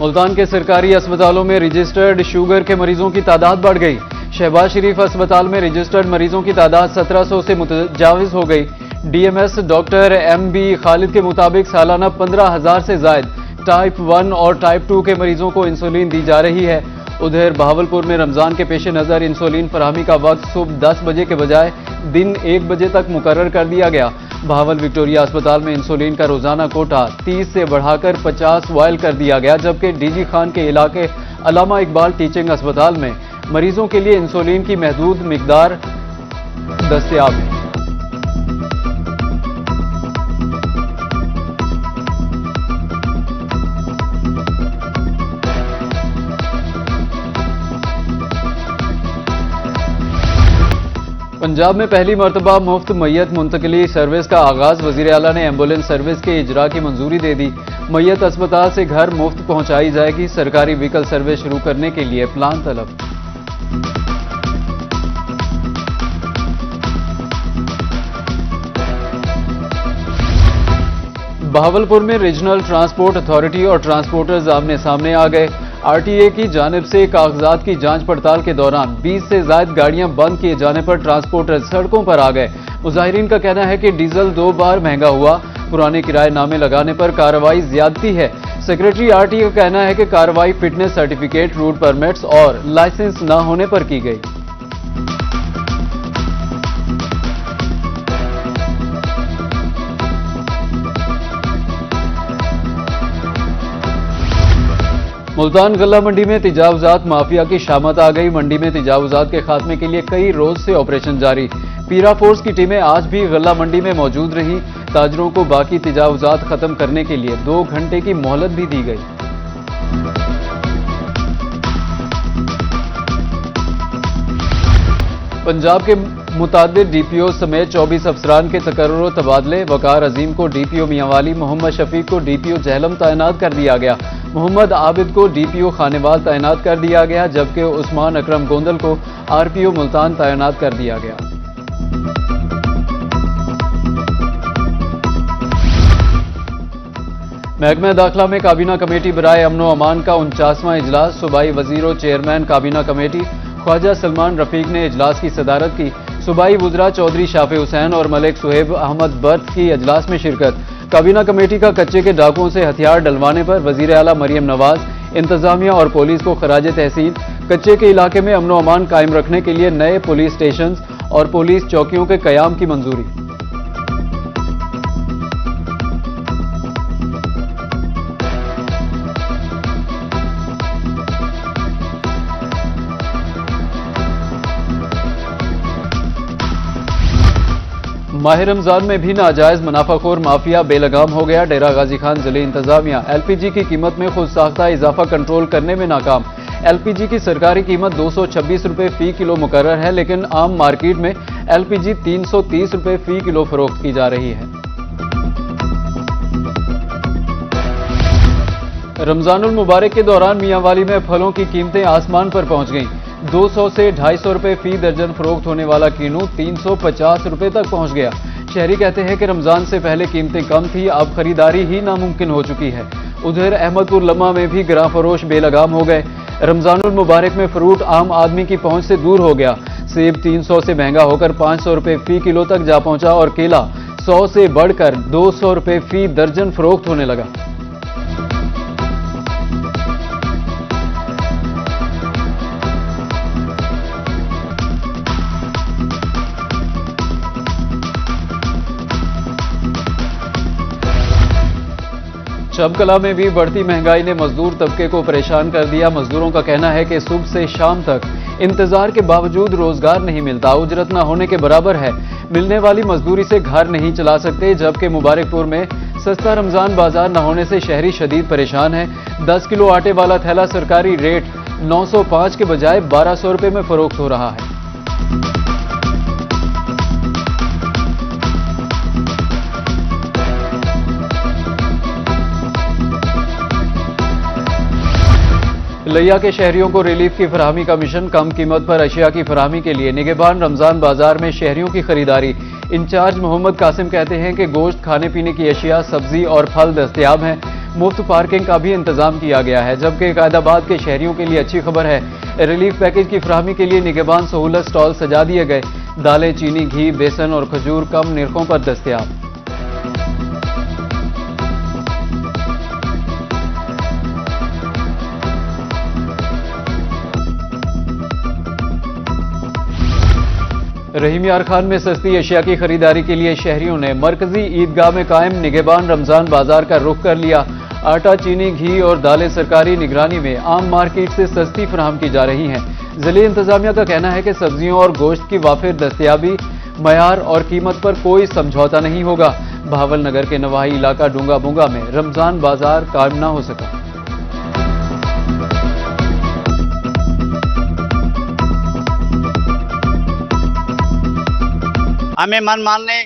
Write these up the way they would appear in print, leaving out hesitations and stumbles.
मुल्तान के सरकारी अस्पतालों में रजिस्टर्ड शुगर के मरीजों की तादाद बढ़ गई। शहबाज शरीफ अस्पताल में रजिस्टर्ड मरीजों की तादाद 1700 से मुतजाविज हो गई। डीएमएस डॉक्टर एमबी खालिद के मुताबिक सालाना 15,000 से जायद टाइप 1 और टाइप 2 के मरीजों को इंसुलिन दी जा रही है। उधर बहावलपुर में रमजान के पेश नजर इंसुलिन फराहमी का वक्त सुबह 10 बजे के बजाय दिन 1 बजे तक मुकर्रर कर दिया गया। बहावल विक्टोरिया अस्पताल में इंसुलिन का रोजाना कोटा 30 से बढ़ाकर 50 वायल कर दिया गया, जबकि डीजी खान के इलाके अल्लामा इकबाल टीचिंग अस्पताल में मरीजों के लिए इंसुलिन की महदूद मिकदार दस्तयाब है। पंजाब में पहली मरतबा मुफ्त मैयत मुंतकली सर्विस का आगाज। वजीर आला ने एम्बुलेंस सर्विस के इजरा की मंजूरी दे दी। मैयत अस्पताल से घर मुफ्त पहुंचाई जाएगी। सरकारी व्हीकल सर्विस शुरू करने के लिए प्लान तलब। बहावलपुर में रीजनल ट्रांसपोर्ट अथॉरिटी और ट्रांसपोर्टर्स आमने सामने आ गए। आरटीए की जानिब से कागजात की जांच पड़ताल के दौरान 20 से ज्यादा गाड़ियां बंद किए जाने पर ट्रांसपोर्टर सड़कों पर आ गए। मुजाहिरीन का कहना है कि डीजल 2 बार महंगा हुआ, पुराने किराए नामे लगाने पर कार्रवाई ज्यादती है। सेक्रेटरी आरटीए का कहना है कि कार्रवाई फिटनेस सर्टिफिकेट, रूट परमिट्स और लाइसेंस न होने पर की गई। मुल्तान गल्ला मंडी में तिजावजात माफिया की शामत आ गई। मंडी में तिजावजात के खात्मे के लिए कई रोज से ऑपरेशन जारी। पीरा फोर्स की टीमें आज भी गल्ला मंडी में मौजूद रही। ताजरों को बाकी तिजावजात खत्म करने के लिए 2 घंटे की मोहलत भी दी गई। पंजाब के मुतादिद डीपीओ समेत 24 अफसरान के तकर्रुर व तबादले। वकार अजीम को डीपीओ मियांवाली, मोहम्मद शफीक को डीपीओ जहलम तैनात कर दिया गया। मोहम्मद आबिद को डीपीओ खानेवाल तैनात कर दिया गया, जबकि उस्मान अकरम गोंदल को आरपीओ मुल्तान तैनात कर दिया गया। महकमा दाखिला में काबीना कमेटी बराए अमन व अमान का 49वां इजलास। सूबाई वजीरों चेयरमैन काबीना कमेटी ख्वाजा सलमान रफीक ने इजलास की सदारत की। सूबाई वुजरा चौधरी शाफे हुसैन और मलिक सुहेब अहमद बर्थ की इजलास में शिरकत। काबीना कमेटी का कच्चे के डाकुओं से हथियार डलवाने पर वजीर आला मरियम नवाज, इंतजामिया और पुलिस को खराज तहसीन। कच्चे के इलाके में अमन व अमान कायम रखने के लिए नए पुलिस स्टेशन और पुलिस चौकियों के कयाम की मंजूरी। माह रमजान में भी नाजायज मुनाफाखोर माफिया बेलगाम हो गया। डेरा गाजी खान जिले इंतजामिया एलपीजी की कीमत में खुद साख्ता इजाफा कंट्रोल करने में नाकाम। एलपीजी की सरकारी कीमत 226 रुपए फी किलो मुकर्रर है, लेकिन आम मार्केट में एलपीजी 330 रुपए फी किलो फरोख्त की जा रही है। रमजानुल मुबारक के दौरान मियांवाली में फलों की कीमतें आसमान पर पहुंच गईं। 200 से 250 रुपए फी दर्जन फरोख्त होने वाला कीनू 350 रुपए तक पहुंच गया। शहरी कहते हैं कि रमजान से पहले कीमतें कम थी, अब खरीदारी ही नामुमकिन हो चुकी है। उधर अहमदपुर लम्मा में भी गिरां फरोश बेलगाम हो गए। रमजानुल मुबारक में फ्रूट आम आदमी की पहुंच से दूर हो गया। सेब 300 से महंगा होकर 500 रुपए फी किलो तक जा पहुंचा और केला 100 से बढ़कर 200 रुपए फी दर्जन फरोख्त होने लगा। शबकला में भी बढ़ती महंगाई ने मजदूर तबके को परेशान कर दिया। मजदूरों का कहना है कि सुबह से शाम तक इंतजार के बावजूद रोजगार नहीं मिलता, उजरत न होने के बराबर है। मिलने वाली मजदूरी से घर नहीं चला सकते, जबकि मुबारकपुर में सस्ता रमजान बाजार न होने से शहरी शदीद परेशान है। 10 किलो आटे वाला थैला सरकारी रेट 905 के बजाय 1200 रुपए में फरोख्त हो रहा है। लिया के शहरियों को रिलीफ की फराहमी का मिशन। कम कीमत पर अशिया की फराहमी के लिए निगहबान रमजान बाजार में शहरियों की खरीदारी। इंचार्ज मोहम्मद कासिम कहते हैं कि गोश्त, खाने पीने की अशिया, सब्जी और फल दस्तयाब हैं। मुफ्त पार्किंग का भी इंतजाम किया गया है। जबकि कायदाबाद के शहरियों के लिए अच्छी खबर है, रिलीफ पैकेज की फराहमी के लिए निगहबान सहूलत स्टॉल सजा दिए गए। दालें, चीनी, घी, बेसन और खजूर कम निर्खों पर दस्तयाब। रहीम यार खान में सस्ती अशिया की खरीदारी के लिए शहरियों ने मरकजी ईदगाह में कायम निगहबान रमजान बाजार का रुख कर लिया। आटा, चीनी, घी और दालें सरकारी निगरानी में आम मार्केट से सस्ती फराहम की जा रही हैं। जिले इंतजामिया का कहना है कि सब्जियों और गोश्त की वाफिर दस्तयाबी, मयार और कीमत पर कोई समझौता नहीं होगा। भावल नगर के नवाही इलाका डूंगा बुंगा में रमजान बाजार कायम न हो सका। हमें मन मानने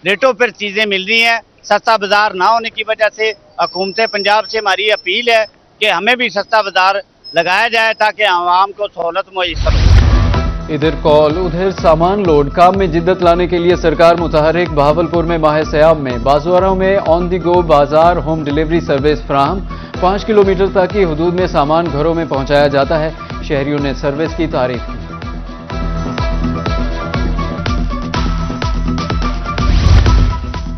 रेटों पर चीज़ें मिल रही हैं। सस्ता बाजार ना होने की वजह से हुकूमत पंजाब से हमारी अपील है कि हमें भी सस्ता बाजार लगाया जाए ताकि आवाम को सहूलत मुयस्सर हो। इधर कॉल उधर सामान लोड, काम में जिद्दत लाने के लिए सरकार मुतहरिक। बहावलपुर में माह सयाब में बाजुआरों में ऑन दी गो बाजार होम डिलीवरी सर्विस फराहम। 5 किलोमीटर तक की हदूद में सामान घरों में पहुंचाया जाता है। शहरियों ने सर्विस की तारीफ की।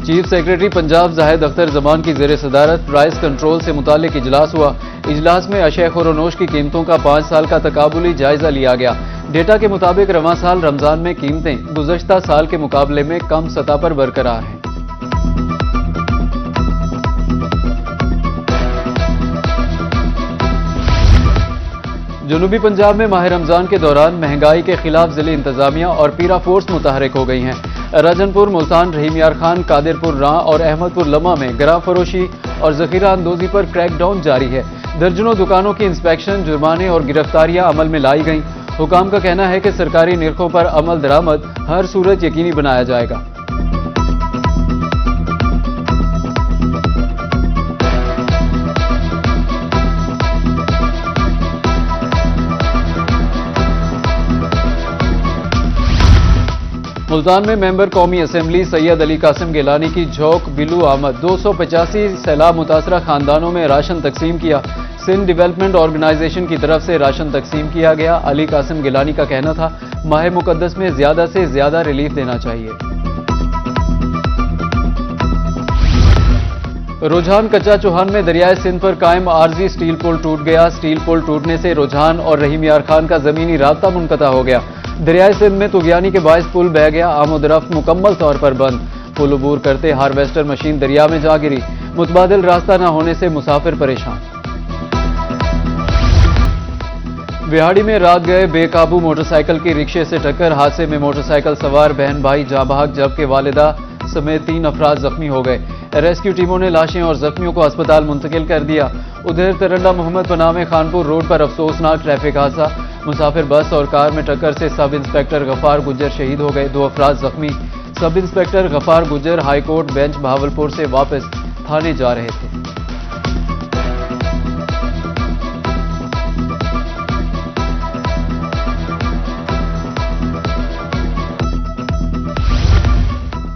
चीफ सेक्रेटरी पंजाब जाहिद अख्तर जमान की ज़ेर सदारत प्राइस कंट्रोल से मुतालिक इजलास हुआ। इजलास में अशय खुरोनोश की कीमतों का 5 साल का तकाबुली जायजा लिया गया। डेटा के मुताबिक रवां साल रमजान में कीमतें गुज़श्ता साल के मुकाबले में कम सतह पर बरकरार हैं। जनूबी पंजाब में माह रमजान के दौरान महंगाई के खिलाफ जिले इंतजामिया और पीरा फोर्स मुतहरिक हो गई हैं। राजनपुर, मुल्तान, रहीम यार खान, कादिरपुर रां और अहमदपुर लम्हा में गरा फरोशी और जखीरा अंदोजी पर क्रैकडाउन जारी है। दर्जनों दुकानों की इंस्पेक्शन, जुर्माने और गिरफ्तारियां अमल में लाई गईं। हुकाम का कहना है कि सरकारी निरखों पर अमल दरामद हर सूरत यकीनी बनाया जाएगा। मुल्तान में मेंबर कौमी असम्बली सैयद अली कासिम गिलानी की झोंक बिलू आमद। 285 सैलाब मुतासरा खानदानों में राशन तकसीम किया। सिंध डेवलपमेंट ऑर्गेनाइजेशन की तरफ से राशन तकसीम किया गया। अली कासिम गिलानी का कहना था, माह मुकद्दस में ज्यादा से ज्यादा रिलीफ देना चाहिए। रुझान कच्चा चौहान में दरियाए सिंध पर कायम आरजी स्टील पुल टूट गया। स्टील पुल टूटने से रुझान और रहीम यार खान का जमीनी राब्ता मुनक़ता हो गया। दरियाए सिंध में तुगयानी के बायस पुल बह गया। आमद-ओ-रफ्त मुकम्मल तौर पर बंद। पुल अबूर करते हार्वेस्टर मशीन दरिया में जा गिरी। मुतबादिल रास्ता न होने से मुसाफिर परेशान। बिहाड़ी में रात गए बेकाबू मोटरसाइकिल की रिक्शे से टक्कर। हादसे में मोटरसाइकिल सवार बहन भाई जाँ बहक, जबकि वालिदा समेत 3 अफराद जख्मी हो गए। रेस्क्यू टीमों ने लाशें और जख्मियों को अस्पताल मुंतकिल कर दिया। उधर तरंडा मोहम्मद पनाह में खानपुर रोड पर अफसोसनाक ट्रैफिक हादसा। मुसाफिर बस और कार में टक्कर से सब इंस्पेक्टर गफार गुज्जर शहीद हो गए। 2 अफराद जख्मी। Sub inspector Ghaffar Gujjar high court bench Bahawalpur से वापस थाने जा रहे थे।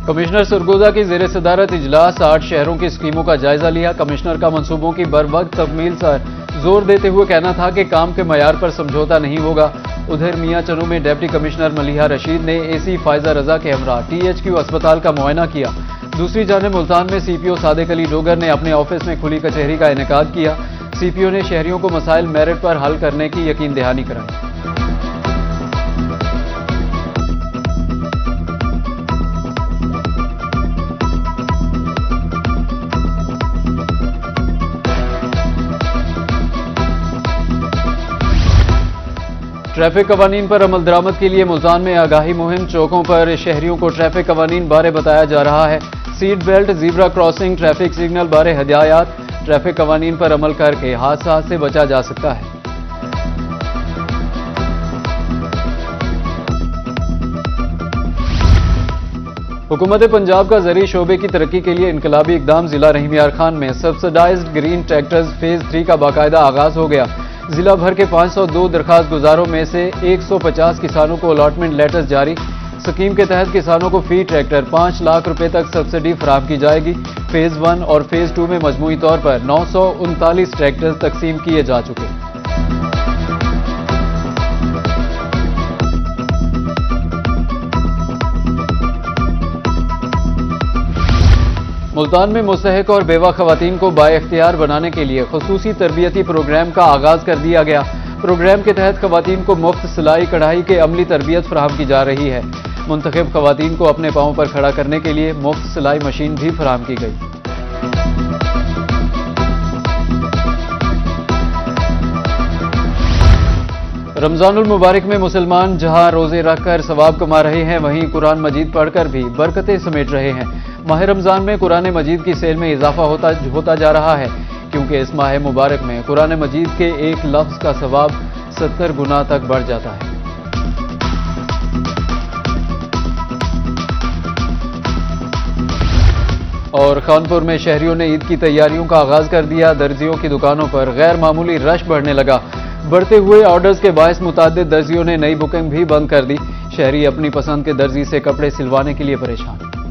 कमिश्नर सरगोजा की ज़ेर सदारत इजलास 8 शहरों की स्कीमों का जायजा लिया। कमिश्नर का मंसूबों की बरवक्त तकमील पर जोर देते हुए कहना था कि काम के मयार पर समझौता नहीं होगा। उधर मियां चनू में डिप्टी कमिश्नर मलिहा रशीद ने एसी फायजा रजा के हमरा THQ अस्पताल का मुआयना किया। दूसरी जानिब मुल्तान में CPO सादिक अली डोगर ने अपने ऑफिस में खुली कचहरी का इनेकाद किया। CPO ने शहरियों को मसाइल मेरिट पर हल करने की यकीन दहानी कराई। ट्रैफिक कवानीन पर अमल दरामद के लिए मुल्तान में आगाही मुहिम। चौकों पर शहरियों को ट्रैफिक कवानीन बारे बताया जा रहा है। Seat belt, zebra crossing, traffic signal बारे हदायत। ट्रैफिक कवानीन पर अमल करके हादसा से बचा जा सकता है। हुकूमत पंजाब का ज़री शोबे की तरक्की के लिए इनकलाबी इकदाम। जिला रहीम यार खान में सब्सिडाइज्ड ग्रीन ट्रैक्टर्स फेज 3 का बाकायदा आगाज हो गया। जिला भर के 502 दरखास्त गुजारों में से 150 किसानों को अलॉटमेंट लेटर्स जारी। स्कीम के तहत किसानों को फी ट्रैक्टर 5 लाख रुपए तक सब्सिडी फराहम की जाएगी। फेज 1 और फेज 2 में मजमूई तौर पर 939 ट्रैक्टर तकसीम किए जा चुके। मुल्तान में मुस्तहक और बेवा खवातीन को बाइख्तियार बनाने के लिए खुसूसी तरबियती प्रोग्राम का आगाज कर दिया गया। प्रोग्राम के तहत खवातीन को मुफ्त सिलाई कढ़ाई के अमली तरबियत फराहम की जा रही है। मुंतखब खवातीन को अपने पांव पर खड़ा करने के लिए मुफ्त सिलाई मशीन भी फराहम की गई। रमजानुल मुबारक में मुसलमान जहां रोजे रखकर सवाब कमा रहे हैं, वहीं कुरान मजीद पढ़कर भी बरकतें समेट रहे हैं। माह रमजान में कुरान मजीद की सेल में इजाफा होता जा रहा है, क्योंकि इस माह मुबारक में कुरान मजीद के एक लफ्ज का सवाब 70 गुना तक बढ़ जाता है। और कानपुर में शहरियों ने ईद की तैयारियों का आगाज कर दिया। दर्जियों की दुकानों पर गैर मामूली रश बढ़ने लगा। बढ़ते हुए ऑर्डर्स के बायस मुताद्दिद दर्जियों ने नई बुकिंग भी बंद कर दी। शहरी अपनी पसंद के दर्जी से कपड़े सिलवाने के लिए परेशान।